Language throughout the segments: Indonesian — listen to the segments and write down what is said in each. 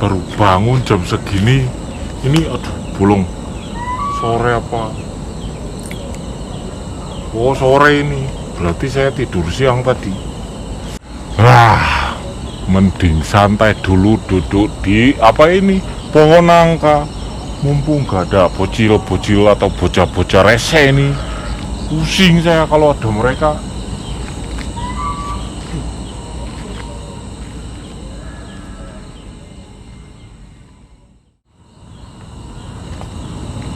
baru bangun jam segini. Ini aduh bolong. Sore apa? Oh sore ini. Berarti saya tidur siang tadi. Mending santai dulu duduk di apa ini pohon nangka. Mumpung gak ada bocil-bocil atau bocah-bocah rese ini. Pusing saya kalau ada mereka.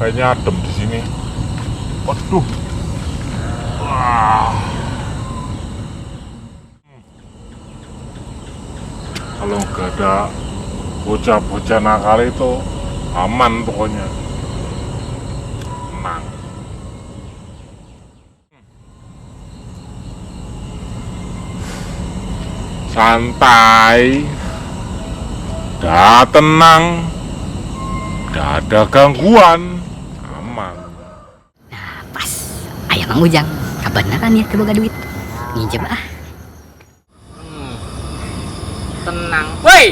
Kayaknya adem di sini. Waduh. Wah. Kalau nggak ada bocah-bocah nakal itu aman pokoknya. Tenang. Santai. Dah tenang. Gak ada gangguan. Aman. Nah pas, ayo Mang Ujang, kebenaran ya keboga duit. Minjem ah. Tenang. Woi.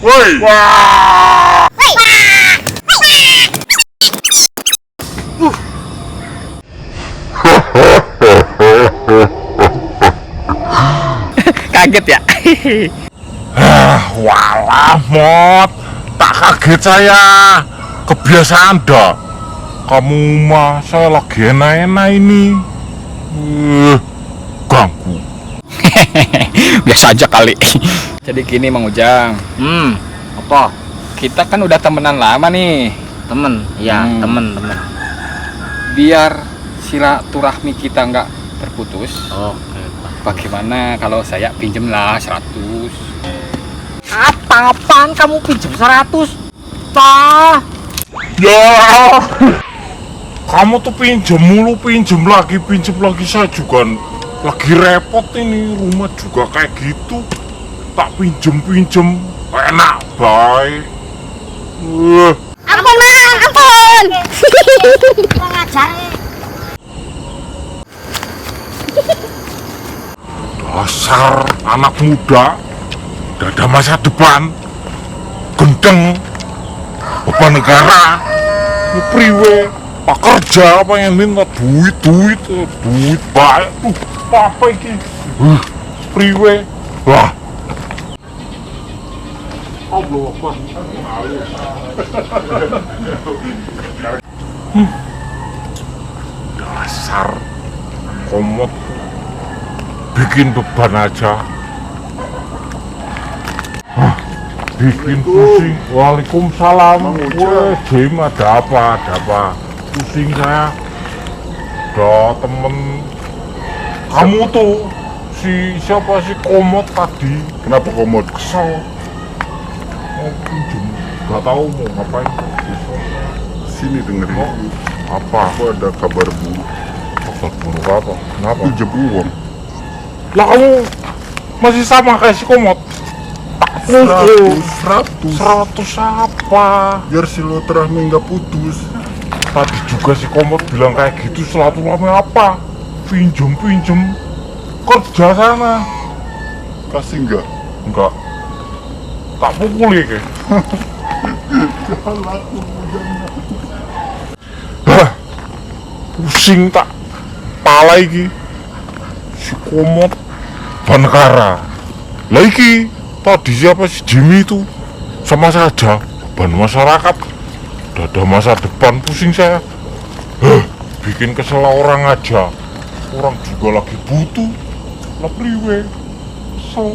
Woi. Wah. Kaget ya? Walah Mot, tak kaget saya. Kebiasaan dah. Kamu mah saya lagi enak-enak ini. Ganggu. Biasa aja kali. Jadi gini Mang Ujang. Apa? Kita kan udah temenan lama nih. Temen? Iya, temen. Biar silaturahmi kita nggak terputus. Oke. Bagaimana kalau saya pinjemlah 100? Apaan kamu pinjam 100? Tah. Ya, kamu tuh pinjem mulu, pinjem lagi. Saya juga lagi repot ini. Rumah juga kayak gitu. Tak pinjem, enak baik. Ampun Mang, ampun. Dasar anak muda, gak ada masa depan, gendeng, beban negara, priwe, pak kerja pengen minta duit baik, apa ini, priwe, wah. Allah Akbar. Dasar komot bikin beban aja. Bikin pusing. Waalaikumsalam. Weh, Jim, ada apa? Pusing saya. Ada temen kamu tuh siapa sih komot tadi? Kenapa komot? Kesel. Mau pinjem, gak tahu mau ngapain. Sini dengerin. Apa? Aku ada kabar buruk. Kabar buruk apa? Kenapa? Pinjam uang. Lah kamu masih sama kayak si komot? 100 apa? biar silaturahmi nggak putus. Tadi juga si komot bilang kayak gitu, silaturahmi apa? Pinjem kerja sana. Kasih nggak? Enggak. Tak pukul ya kayak. Pusing tak pala iki. Si komot Banekara. Lah iki tadi siapa si Jimmy itu? Sama saja beban masyarakat. Udah ada masa depan, pusing saya. Bikin kesel orang aja. Orang juga lagi butuh. Lah priwe. Kesel.